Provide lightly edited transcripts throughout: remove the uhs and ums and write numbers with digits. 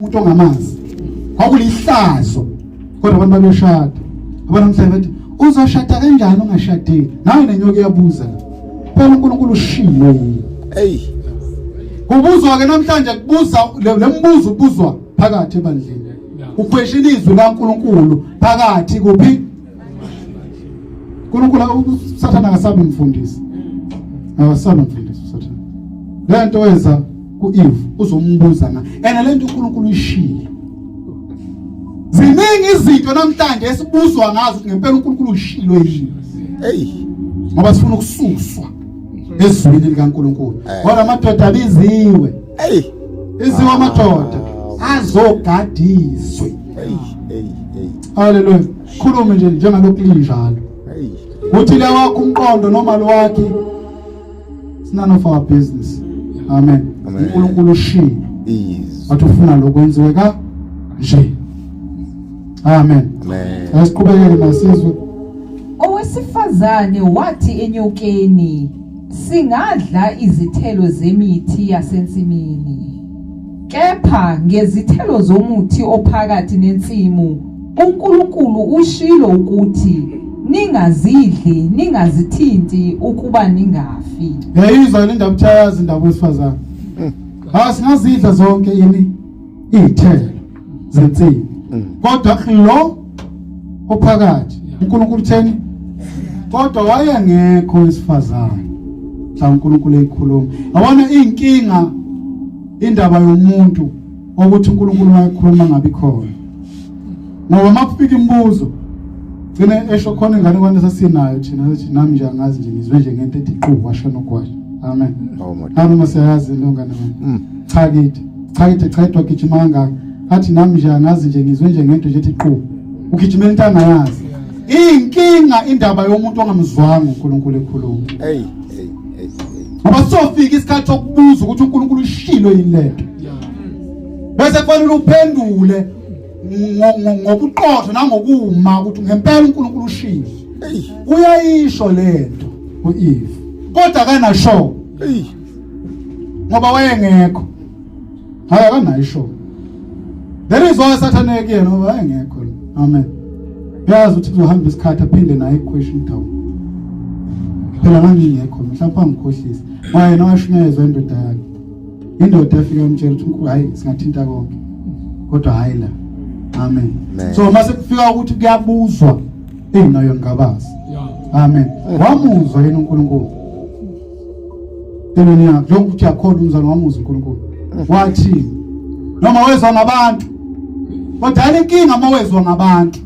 umuntu ongamazi kwakulihlazo kodwa abantu babeshada abanamhlanje bathi uzoshada kanjani ungashadile nawe nenyoka iyabuza phela uNkulunkulu ushilo hey kubuzwa ke namhlanje kubuza lembuzo ubuzwa phakathi ebandleni uquestion izwi laNkulunkulu phakathi kuphi uNkulunkulu sathana akasabi mfundisi akasabi mfundisi sathana lento wenza ku-Eve uzombuza na lento uNkulunkulu uyishilo ziningi izinto namhlanje esibuzwa ngazo ngempela uNkulunkulu ushilo yini hey ngoba sifuna ukususwa ezwini likaNkulunkulu kodwa amadoda abiziwe hey iziwe amadoda azogadiswe hey haleluya khulume nje njengalokhu linjalo hey uthi la wakho umqondo noma lo wakhe it's none of our business amen uNkulunkulu ushilo wathi ufuna lokwenziwe ka nje amen asiqhubekele masizwe. Owesifazane wathi enyokeni, singadla izithelo zemithi yasensimini, kepha ngezithelo zomuthi ophakathi nensimu uNkulunkulu ushilo ukuthi ningazidli ningazithinti ukuba ningafi. Yayizwa le ndaba uThayazi indaba wesifazane. Singazidla zonke yini izithelo zensimu. Kodwa lo ophakathi uNkulunkulu utheni kodwa wayengekho wesifazane la uNkulunkulu eyikhuluma awona inkinga indaba yomuntu ukuthi uNkulunkulu wayekhuluma ngabi khona ngoba mafika imibuzo gcina esho khona ingane kwane sasinayo thina sithi nami nje angazi nje ngizwe nje ngento ethi iqhubu washona ukwasha amen nami siyazi longane wami cha kithi chayidwa gijimanga athi nami nje angazi nje ngizwe nje ngento nje ethi iqhubu ugijimela into angayazi inkinga indaba yomuntu ongamzwanga uNkulunkulu ekhuluma hey ngoba sofika isikhathi sokubuza ukuthi uNkulunkulu ushilo yini lento bese kufanele uphendule ngobuqotho nangokuma ukuthi ngempela uNkulunkulu ushilo uyayisho lento uEve kodwa kanasho ngoba wayengekho hayi kanayisho there is why Satan again ngoba wayengekho amen yazi ukuthi uzohamba isikhathi aphinde naye iquestion down phela ngingekho mhlawumbe angikhohlisi wayena washunyezwa indoda yakhe indoda efika umtshela ukuthi uNkulunkulu hayi singathinta konke kodwa hayi la amen so mase kufika ukuthi kuyabuzwa nayo ngabazi amen wamuzwa yena uNkulunkulu emini yakhe lokhu ukuthi yakhola umzalo wamuzwa uNkulunkulu wathi noma wezwa ngabantu kodwa yale inkinga mawezwa ngabantu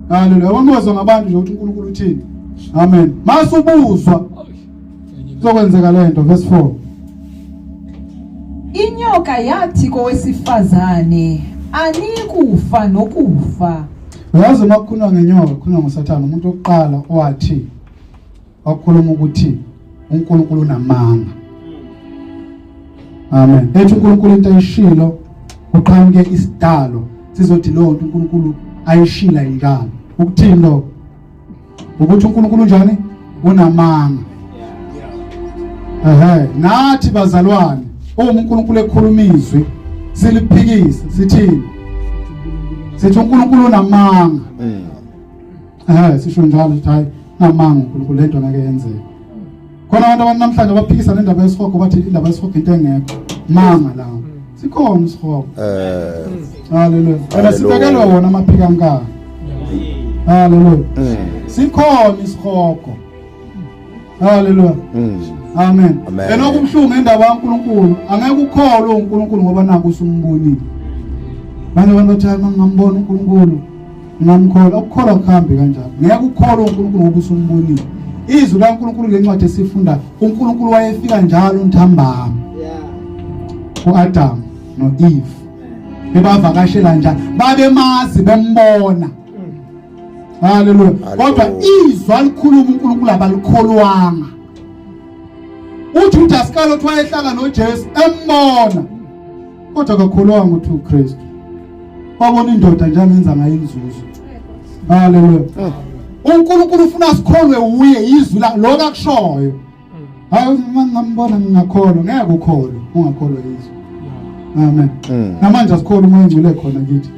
haleluya wamuzwa ngabantu nje ukuthi uNkulunkulu uthini amen masubuzwa sokwenzeka lento verse 4 Inyoka yathi kowesifazane anikufa nokufa. Uyazi makukhuluma ngenyoka kukhuluma ngoSathane umuntu oqala owathi wakhuluma ukuthi uNkulunkulu unamanga amen ethi uNkulunkulu into ayishilo uqhamuke isidalo sizothi lo nto uNkulunkulu ayishila njalo ukuthini lo ukuthi uNkulunkulu njani unamanga nathi bazalwane uNkulunkulu ekhuluma izwi siliphikisa sithini sithi uNkulunkulu unamanga sisho njalo ukuthi hayi namanga uNkulunkulu lento ngeke yenzeke khona abantu namhlanje abaphikisa le ndaba yesihogo bathi indaba yesihogo into engekho manga lawo sikhona isihogo haleluya wena sibekelwe wona amaphika nkani haleluya sikhona isihogo haleluya amen enokubuhlungu indaba kaNkulunkulu angeke ukholwe uNkulunkulu ngoba naku usumbonile bani bathi ngambona uNkulunkulu ngamkholwa ukukholwa kuhambe kanjalo ngeke ukholwe uNkulunkulu ngoba usumbonile izwi laNkulunkulu lencwadi esifunda uNkulunkulu wayefika njalo uNthambama uAdam noEve bebavakashela njalo babemazi bembona haleluya kodwa izwi alikhuluma uNkulunkulu abalikholwanga uJudas Iscariot wayehlala noJesu embona kodwa akakholwanga ukuthi uKristu babona indoda njalo yenza ngayo inzuzo haleluya uNkulunkulu ufuna sikholwe uye izwi lokho akushoyo hayi ngambona ngingakholwa ngeke ukholwe ungakholwa izwi Amen. Namanje asikhona umoya ongcwele khona kithi.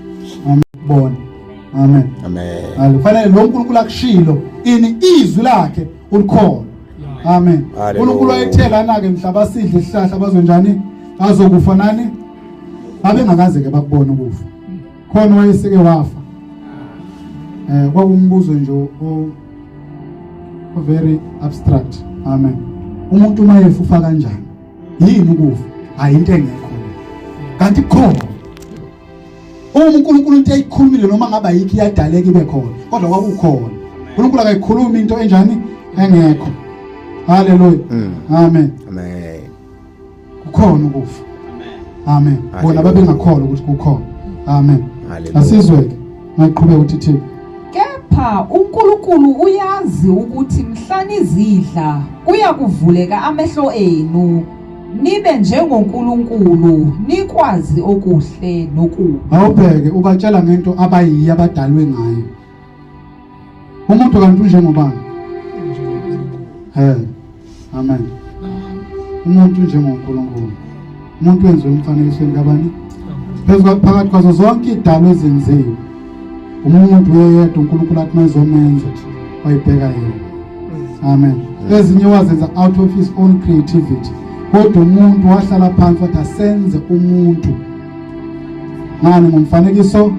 Amen. Bona. Amen. Amen. Kufanele lo uNkulunkulu akushilo ini izwi lakhe ulikhona. Amen. uNkulunkulu ayethela nake mhlaba sidle isihlahla bazonjani bazokufa nani abengakaze ke bakubona ukufa. Khona wayeseke wafa. Kwakumbuzo nje o very abstract. Amen. Umuntu uma efufa kanjani? Yini ukufa? Ayinto engekho. Kanti khona uNkulunkulu into ayikhulumile noma ngaba yiki yadaleka ibe khona kodwa kwakukhona. uNkulunkulu akayikhuluma into enjani engekho. Hallelujah. Amen. Amen. Kukhona ukufa. Amen. Bona babengakholwa ukuthi kukhona. Amen. Asizweke maqhubeka ukuthi Kepha uNkulunkulu uyazi ukuthi mhlani izidla kuyakuvuleka amehlo enu nibe njengoNkulunkulu nikwazi okuhle nokubi. Awubheke ubatshela ngento abayiya abadalwe ngayo. Umuntu kanti njengobani? Amen. Umuntu njengoNkulunkulu. Umuntu wenziwe umfanekisweni kabani? Phakathi kwazo zonke idalwa ezenziwe. Umuntu uyedwa uNkulunkulu athi mayizomenza wayibheka yena. Amen. Ezinye wazenza out of his own creativity. Kodwa umuntu wahlala phansi wathi asenze umuntu ngani ngomfanekiso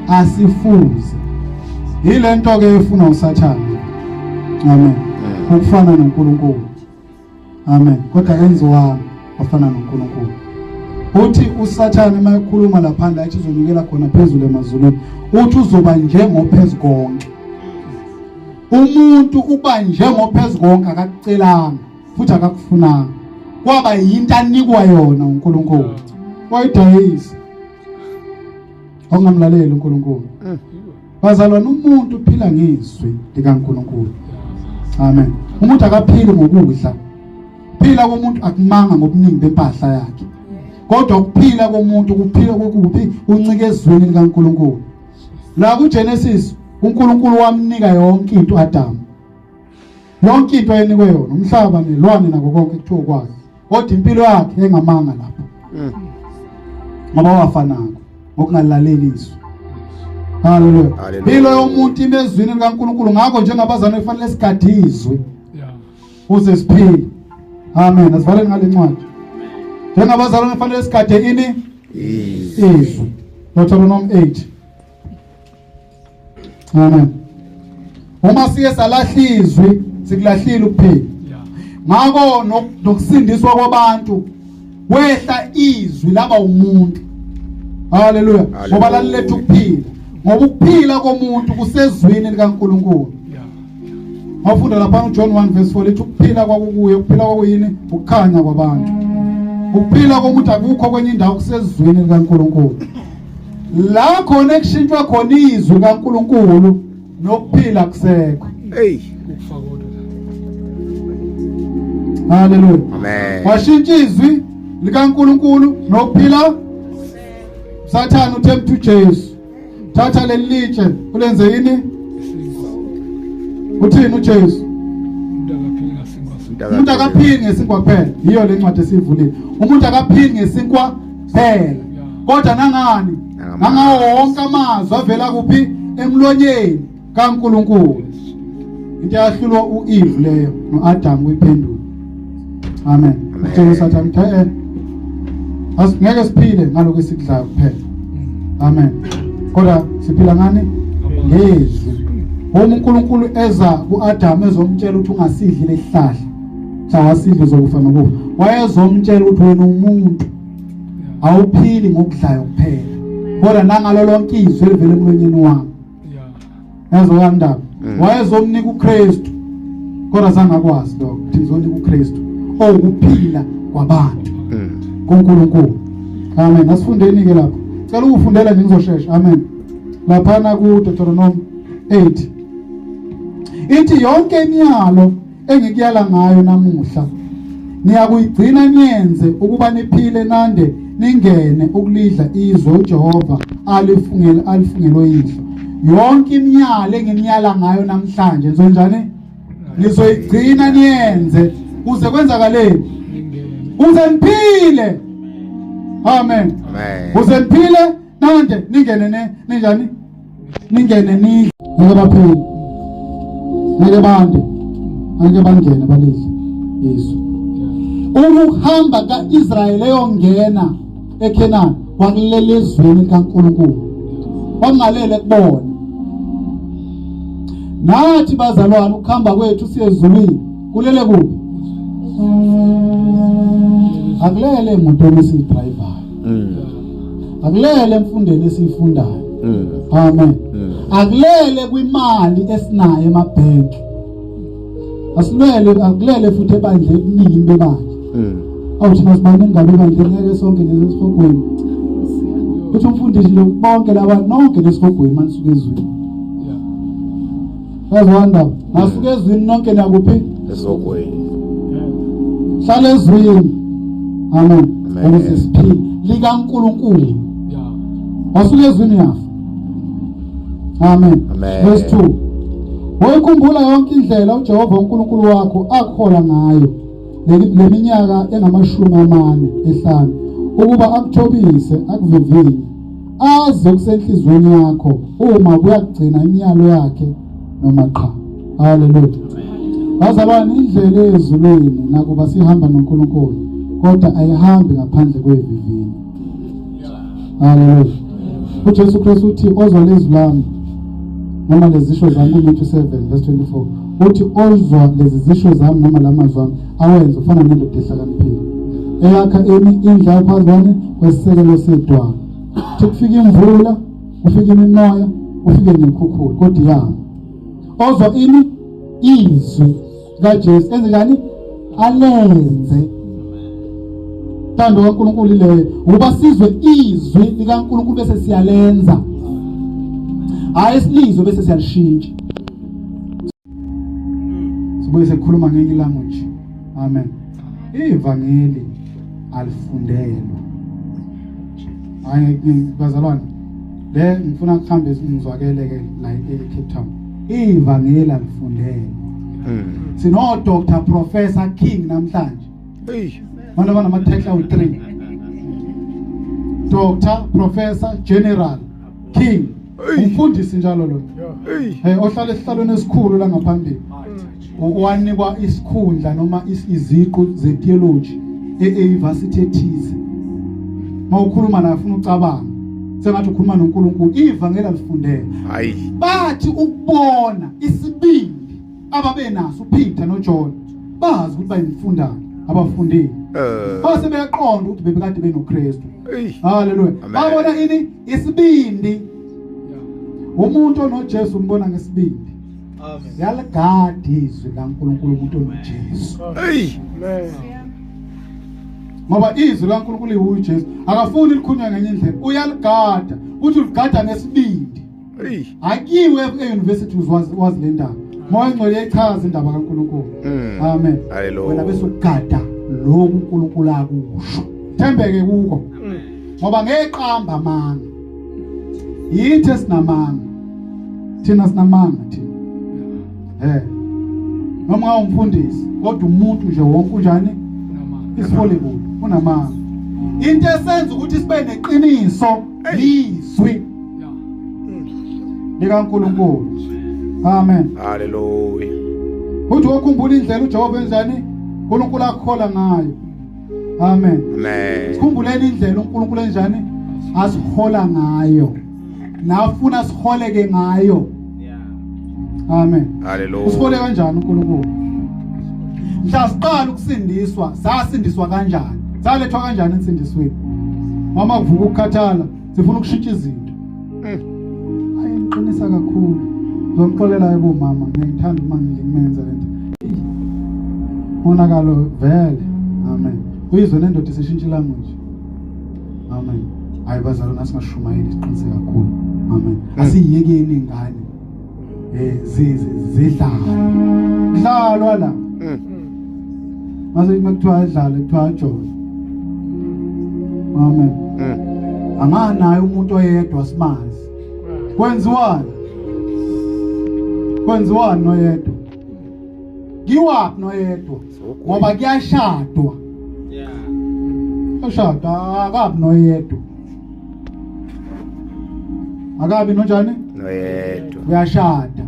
asifuze. Yilento ke efuna uSathane. Amen. Ukufana noNkulunkulu. Amen. Kodwa enziwa afana noNkulunkulu. Uthi uSathane mayekhuluma lapha la izonikela khona phezulu emazulwini. Uthi uzoba njengophezulu konke. Umuntu uba njengophezulu konke akakucelanga futhi akakufunanga. Kwaba yinto anikwa yona uNkulunkulu. Wayidayisa. Ongamlalela uNkulunkulu. Bazalwana umuntu uphila ngizwi likaNkulunkulu. Amen. Umuntu akaphili ngokudla. Phila komuntu akumanga ngobuningi bempahla yakhe. Kodwa ukuphila komuntu kuphila kokuphi uncike ezweni likaNkulunkulu. La kuGenesis uNkulunkulu wamnika yonke into Adam. Yonke into ayenikwe yona, umhlaba nelwane nako konke kuthiwa kwazi. Kodwa impilo yakhe engamanga lapha. Ngoba wafanako ngokungalaleli izwi. Hallelujah. Impilo yomuntu imezwini likaNkulunkulu ngakho njengabazana efanele sigadizwe. Uze siphile. Amen. Asivaleni ngale ncwadi. Njengabazalwane kufanele sigade ini? Izwi. Deuteronomy 8. Amen. Uma siye salahlizwi sikulahlile ukuphila. Ngakho nokusindiswa kwabantu wehla izwi laba umuntu. Hallelujah. Ngoba laliletha ukuphila. Ngoba ukuphila komuntu kusezwini likaNkulunkulu. Mawufunda lapha uJohn 1:4 lithi ukuphila kwakukuye, ukuphila kwakuyini? Ukukhanya kwabantu. Ukuphila komuntu akukho kwenye indawo kusezwini likaNkulunkulu. La khona ekushintshwa khona izwi likaNkulunkulu nokuphila kusekho. Kufa kodwa. Hallelujah. Amen. Washintsha izwi likaNkulunkulu nokuphila. Sathane uthemba uJesu. Thatha lelitshe ulenze yini? Uthini uJesu? Umuntu akaphili ngesinkwa kuphela. Yiyo le ncwadi esivulile. Umuntu akaphili ngesinkwa kuphela. Kodwa nangani? Nangawo wonke amazwi avela kuphi? Emlonyeni kaNkulunkulu. Into yahlulwa uEve leyo noAdam kuyiphendula. Amen. Uthini Sathane uthe asingeke siphile ngaloko esikudlayo kuphela. Amen. Kodwa siphila ngani? Ngezwi. uNkulunkulu eza kuAdam ezomtshela ukuthi ungasidli lesihlahla. Chawasidle zokufa nokufa. Wayezomtshela ukuthi wena umuntu awuphili ngokudlayo kuphela. Kodwa nangalo lonke izwi elivela emlonyeni wami. Yazo kandaba. Wayezomnika uKristu. Kodwa sangakwazi lokho. Ukuthi ngizonika uKristu okuphila kwabantu. kuNkulunkulu. Amen. Asifundeni ke lapho. Cela ukufundela nje ngizoshesha. Amen. Lapha na ku Deuteronomy 8. Ithi yonke imiyalo engikuyala ngayo namuhla niyakuyigcina niyenze ukuba niphile nande ningene ukulidla izwe uJehova alifungelo yihlo. Yonke imiyalo enginiyala ngayo namhlanje nizonjani? Nizoyigcina niyenze kuze kwenzakaleni? Uze niphile. Amen. Uze niphile nande ningene ninjani? Ningene nidle ngeke baphile. Ngeke bande. Ngeke bangene balidle. Yesu. Ukuhamba kaIsrayeli eyongena eKenani kwakulele ezweni kaNkulunkulu. Wangalele kubona. Nathi bazalwane ukuhamba kwethu siye ezulwini kulele kuphi? Akulele emotweni esiyidrayivayo. Akulele emfundweni esiyifundayo. Amen. Akulele kwimali esinayo emabhenki. Akulele futhi ebandle ebuningi bebandla. Awuthi masibane ngabe ebandle ngeke sonke nesifogweni. Uthi umfundisi lo bonke labantu nonke nesifogweni manisuke ezweni. Yazwanda, nasuke ezweni nonke nakuphi? Esifogweni. Hlala ezweni. Amen. Ukuze siphile likaNkulunkulu. Wasuke ezweni yafa. Amen. Verse 2. Wayikhumbula yonke indlela uJehova uNkulunkulu wakho akhola ngayo leminyaka engama-45 ukuba akuthobise akuvivinye aze kusenhlizweni yakho uma kuyagcina imiyalo yakhe noma qha. Haleluya. Bazalwane, indlela ezulwini nakuba sihamba noNkulunkulu kodwa ayihambi ngaphandle kwevivinyo. Haleluya. uJesu Kristu uthi ozwa lezwi lami noma lezisho zami kuMatthew 7 verse 24 uthi ozwa lezi zisho zami noma lamazwi ami awenza ufana nendoda ehlakaniphile eyakha indlu phazwane kwesisekelo sedwala kufika imvula kufika imimoya kufike nekhukhula kodwa yami ozwa izwi kaJesu enze njani alenze thando kaNkulunkulu leyo ukuba sizwe izwi likaNkulunkulu bese siyalenza hayi silizwe bese siyalishintsha. Sibuye sikhuluma ngenye language. Amen. Ivangeli alifundelwa. Hayi bazalwane le ngifuna ukuhamba ngizwakele ke la eCape Town. Ivangeli alifundelwa. Sino Dr. Professor King namhlanje. Abantu banamathekla u3. Dr. Professor General King. Umfundisi njalo lo. Ohlala esihlalweni esikhulu la ngaphambili. Wanikwa isikhundla noma iziqu zetheology e-university ethize. Mawukhuluma naye ufuna ucabanga. Sengathi ukhuluma noNkulunkulu. Ivangeli alifundela. Hayi. Bathi ukubona isibindi ababenaso uPeter noJohn. Bazi ukuthi bayimfundana abafundile. Base beyaqonda ukuthi bebekade benoKristu. Haleluya. Babona isibindi. Umuntu onoJesu umbona ngesibindi. Amen. Yaligadi izwi kaNkulunkulu umuntu onoJesu. Amen. Ngoba izwi laNkulunkulu liwuJesu akafuni likhulunywe ngenye indlela uyaligada uthi uligada ngesibindi. Akiwe e-university wazi le ndaba. Moya ngcwele echaza indaba kaNkulunkulu. Amen. Wena bese ugada lo uNkulunkulu akusho. Thembeke kuko. Ngoba ngeqamba amanga. Yithi sinamanga. Thina sinamanga thina. Noma umfundisi kodwa umuntu nje wonke unjani? Isifolebulu unamanga. Into esenza ukuthi sibe neqiniso lizwi. likaNkulunkulu. Amen. Hallelujah. Uthi ukukhumbula indlela uJehova enzani uNkulunkulu akhola ngayo. Amen. Amen. Sikhumbuleni indlela uNkulunkulu enjani asihola ngayo. Nafuna siholeke ngayo. Amen. Hallelujah. Usihole kanjani uNkulunkulu? Mhla siqala ukusindiswa, sasindiswa kanjani? Salethwa kanjani insindisweni? Mama kuvuka ukukhathala, sifuna ukushintsha izinto. Ayiqinisa kakhulu. Ngomxolela yebo mama, ngiyithanda uma ngimenza lento. Unakalo vele. Amen. Uyizwe nendoda isishintsha language. Amen. Ayibazalo nasingashumayeli siqiniseke kakhulu. Amen. Asiyekeni ingane. Zidlala. Dlalwa la. Mase kuthiwa idlale kuthiwa ajoy. Amen. Anganayo umuntu oyedwa simazi. Kwenziwani? Kwenziwani noyedwa? Kiwaphi noyedwa? Ngoba kuyashadwa. Oshada akabi noyedwa. Akabi nonjani? Noyedwa. Uyashada.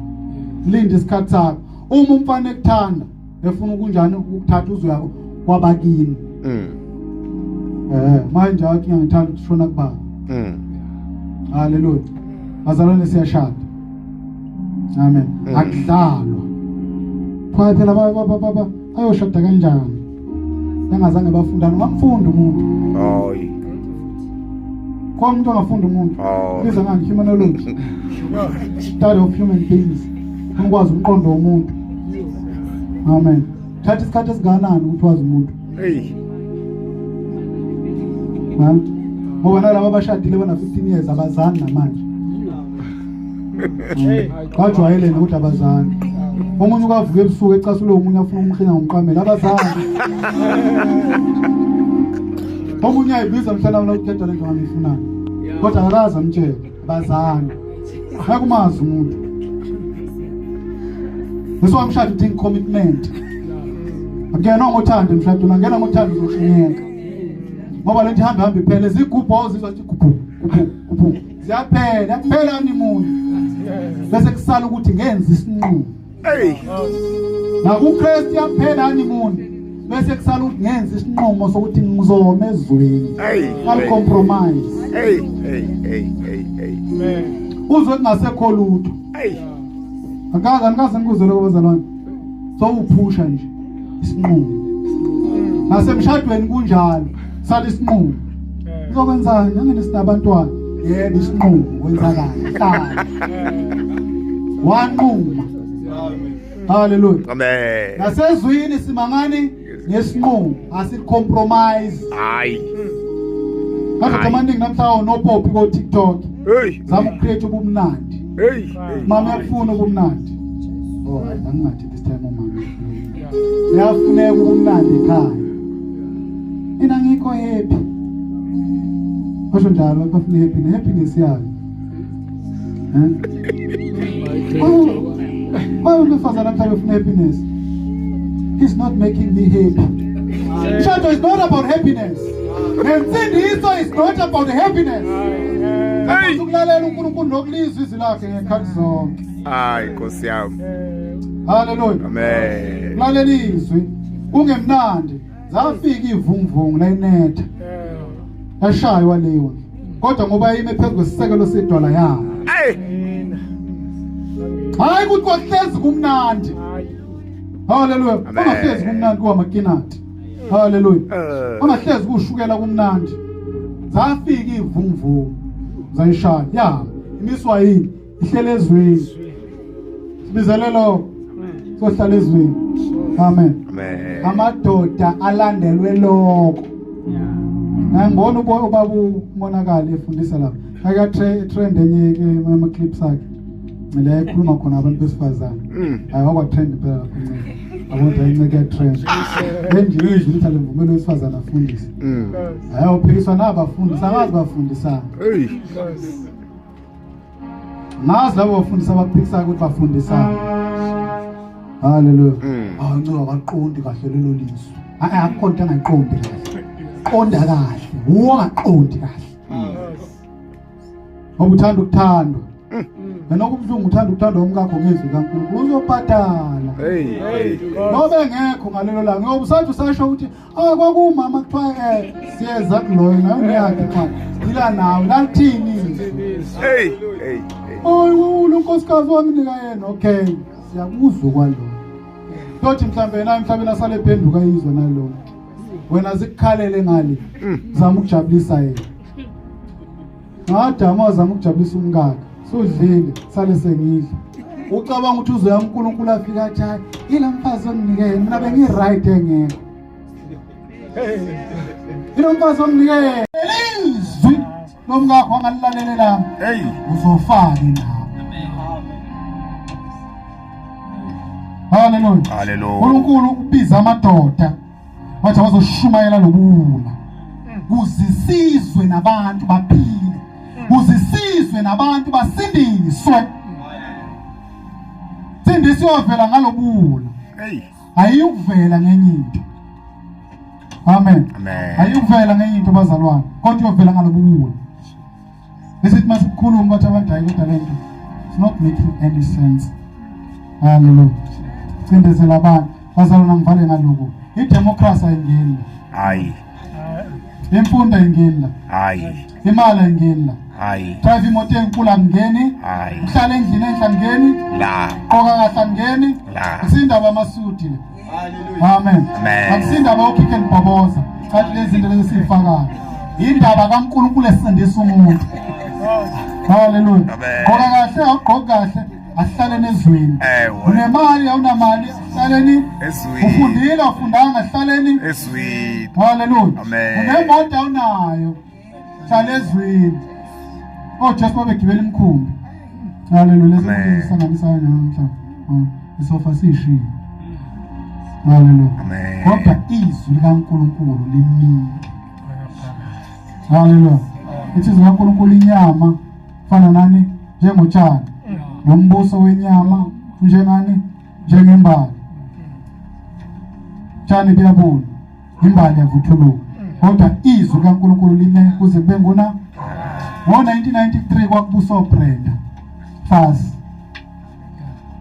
Linda isikhathi sakho. Uma umfana ekuthanda efuna ukunjani ukuthatha uzo yakho kwabakini. Manje athi ngithanda ukushona kubaba. Haleluya. Bazalwane siyashada. Amen. Akudlalwa. Kwa phela baba ayoshada kanjani? Bengazange bafundana ngakufunda umuntu. Hayi. Kwa umuntu ongafunda umuntu. Biza ngani humanology. Study of human beings. Ukwazi umqondo womuntu. Amen. Thatha isikhathi esinganani ukuthi wazi umuntu. Hey. Ngoba nalabo abashadile bana 15 years abazani namanje. Bajwayelene ukuthi abazani. Omunye ukavuka ebusuku ecasule omunye afuna umhlenga ngomqamela abazani. Omunye ayibiza mhlana wona ukhetha lento ngamifuna. Kodwa akaza mtshela abazani. Akumazi umuntu. Bese wamshada udinga commitment. Akuyena ngothanda mshado ungena ngothanda uzohlunyeka. Ngoba lento ihamba iphele izigubho zizwa ukuthi kuphu. Ziyaphela, kuphela nimuntu. Bese kusala ukuthi ngenza isinqumo. Hey. NakuKristu yaphela nimuntu. Bese kusala ukuthi ngenza isinqumo sokuthi ngizoma ezweni. Al compromise. Hey. Uzwe kungasekho lutho. Hey. Akaze ngikuze lokho bazalwane. So uphusha nje isinqumo. Nasemshadweni kunjalo. Sala isinqumo. Uzokwenzani? Angene sinabantwana. Yebo isinqumo wenzakala. Hlala. Wanquma. Hallelujah. Amen. Nasezwini simangani ngesinqumo, asicompromise. Hayi. Kodwa amaningi namhlanje nopopi ko TikTok. Hey. Zama ukcreate ubumnandi. Hey. Mama uyafuna ubumnandi. Oh, angingathi this time mama. Uyafuneka ubumnandi ekhaya. Mina ngikho happy. Basho njalo bafuna happiness yakhe. Why would the father not have happiness? He's not making me happy. Shadow is not about happiness. And sin is not about happiness. Hey. Ukulalela uNkulunkulu nokulizwa izwi lakhe ngekhathi zonke. Hayi Nkosi yami. Hallelujah. Amen. Ulalela izwi ungemnandi. Zafika ivunguvungu la inetha. Yashaywa leyo. Kodwa ngoba ime phezu kwesisekelo sedwala yakhe. Hey. Hayi ukuthi kwahlezi kumnandi. Hallelujah. Ungahlezi kumnandi kwamakinati. Hallelujah. Ungahlezi kushukela kumnandi. Zafika ivunguvungu. Zayishaya. Ya, imiswa yini? Ihlele ezweni. Sibizelelo. Sohlala ezweni. Amen. Amen. Amadoda alandelwe lokho. Ngibona ubaba umonakala efundisa lapha. Aka trend enye ke ama clips akhe. La ekhuluma khona abantu besifazane. Hayi wakwa trend phela lapho inceke. Abona inceke trend. Enje izwi lithi lemvumelo wesifazane afundise. Hayi uphikiswa nabafundisi abazi bafundisa. Hey. Nazi labo bafundisa abaphikisa ukuthi bafundisa. Hallelujah. Ncika abaqondi kahle lelo lizwi. Akukho into engayiqondi kahle. Qonda kahle. Ungaqondi kahle. Ngoba uthanda ukuthandwa. Nokubuzungu uthanda ukuthandwa umkakho ngezwi kaNkulunkulu uzophathala. Hey. Ngoba engekho ngalelo langa. Ngoba usathi usasho ukuthi kwakumama kuthiwa siyeza kuloyo nayo yakhe manje. Ila nawo lathini. Hey. Oh, unkosikazi wanginika yena. Okay. Siyakuzwa kwalo. Tothi mhlambe naye mhlawumbe asale phenduka izwe nalo. Wena zikukhalele ngale. Zama ukujabulisa yena. Ngadama wazama ukujabulisa umkakhe. Sodlile sale sengidla. Ucabanga ukuthi uzoya uNkulunkulu afika athi hayi ila mfazi onginike yena mina bengi-right engekho. Ilo mfazi onginike yena. Elizwi lomkakho angalilalelelanga. Hey. Uzofaka nawe. Hallelujah. Hallelujah. uNkulunkulu ubiza amadoda wathi wazoshumayela lobula. Kuzisizwe nabantu baphile. Kuzisizwe nabantu basindiswe. Sindiswe wavela ngalobula. Hey. Ayikuvela ngenye into. Amen. Amen. Ayikuvela ngenye into bazalwane, kodwa iyovela ngalobuwulo. Besithi masikhuluma bathi abantu hayi kodwa lento it's not making any sense. Hallelujah. Sindezela abantu bazalwane ngivale ngaloko. Idemocracy ayingeni. Hayi. Imfundo ayingeni. Hayi. Imali ayingeni. Hayi. Drive imoto enkulu angeni. Hayi. Uhlala endlini enhle angeni. La. Qoka kahle angeni. La. Isindaba amasudi le. Amen. Amen. Akusindaba yokhipha elibhoboza. Chathi lezi zinto lezi sifakayo. Indaba kaNkulunkulu esindisa umuntu. Hallelujah. Amen. Qoka kahle awugqoka kahle ahlale ezweni. Unemali awunamali ahlaleni ezweni. Ufundile ufundanga ahlaleni ezweni. Hallelujah. Amen. Unemoto awunayo hlala ezweni. Jesu babegibela imkhumbi. Hallelujah. Lezi sangamisa namhla. Isofa sishini. Hallelujah. Amen. Kodwa izwi likaNkulunkulu limile. Hallelujah. Izwi likaNkulunkulu inyama fana nani njengotshani. Nombuso wenyama njengani njengembali. Tshani buyabona. Imbali yavuthuluka. Kodwa izwi likaNkulunkulu lime kuze kube ngona. Ngo-1993 kwakubusa uBrenda Fassie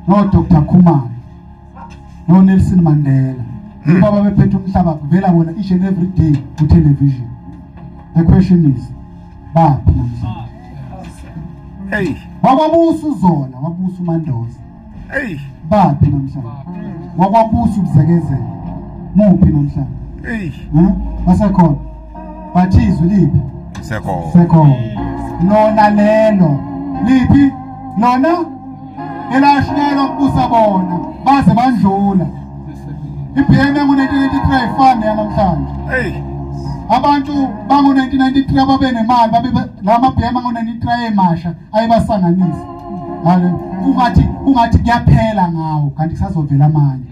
no Dr. Khumalo no Nelson Mandela. Baba bephethe umhlaba kuvela bona each and every day ku television. The question is baphi namhlanje? Hey. Wakwabusa uZola, wabusa uMandoza. Hey. Baphi namhlanje? Wakwabusa uBzekezela. Muphi namhlanje? Hey. Basekhona. Bathi izwi liphi? Sekhona. Lona lelo liphi? Lona elashiyelwa kubusa bona baze bandlula. IBM ngo-1993 ayifani yanamhlanje. Hey. Abantu bango-1993 ababe nemali la maBM ngo-1993 emasha ayibasanganisa. Kungathi kuyaphela ngawo kanti kusazovela amanye.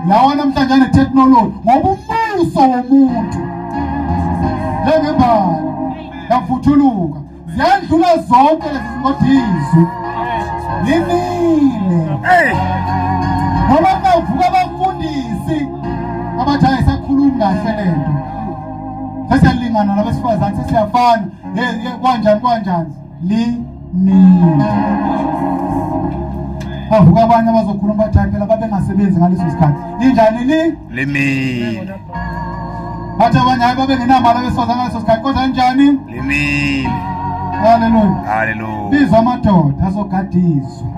Lawa namhlanje anetechnology ngoba umbuso womuntu njengembali yavuthuluka ziyadlula zonke lezi zingodizwe limile. Hey. Ngoba kuvuka abafundisi abathi ayisakhulumi kahle lento. Sesiyalingana nabesifazane sesiyafana kanjani limile. Bavuka abanye abazokhuluma bathi phela babengasebenzi ngaleso sikhathi. Linjani limile. Bathi abanye hayi babengenamali abesifazane ngaleso sikhathi kodwa kanjani limile. Hallelujah. Hallelujah. Biza amadoda azogadizwa.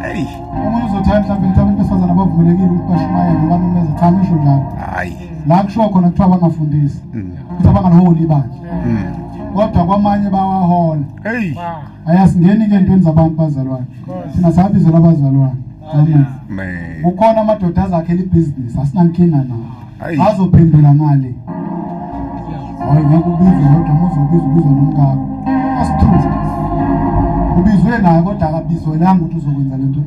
Hey. Umuntu uzothi mhlawumbe abantu besifazane abavumelekile ukuthi bashumayele ngoba nomeze cha ngisho njalo. Hayi. La kusho khona kuthiwa bangafundisi. Ukuthi abangaliholi ibandla. Kodwa kwamanye bawahola. Hey. Ayasingeni ke entweni zabantu bazalwane. Thina sabizela abazalwane. Amen. Amen. Ukhona amadoda azakhe ibusiness asinankinga nawo. Hey. Azophendula ngale. Hayi ngakubizwa kodwa uzobizwa nomkakho. That's true. Ubizwe naye kodwa akabizwelanga ukuthi uzokwenza lento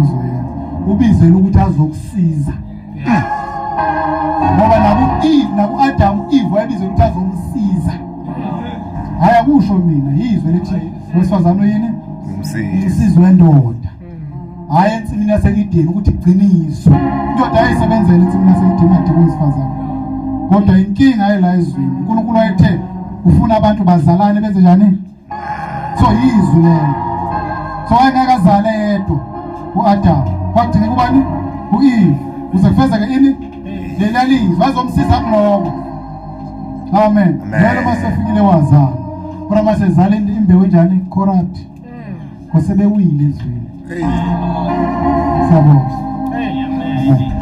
uzoyenza. Ubizela ukuthi azokusiza. Ngoba naku Adam Eve wayebizwe ukuthi azomsiza. Hayi akusho mina yizwe lethi wesifazane yini? Umsizi wendoda. Hayi ensimini yasekideni ukuthi igciniswe. Indoda ayisebenzele ensimini yasekideni adike wesifazane. Kodwa inkinga ayela ezweni. uNkulunkulu ayethe ufuna abantu bazalane benze njani? So yizwe lelo. So ayengakazale yedwa uAdam. Kwadinga kubani? uEve. Uze kufezeke ini? Lelalizwe bazomsiza kuloko. Amen. Lelo masefikile wazana. Kodwa masezala imbewu enjani? Corrupt. Kosebewile ezweni. Hey. Sabona. Amen.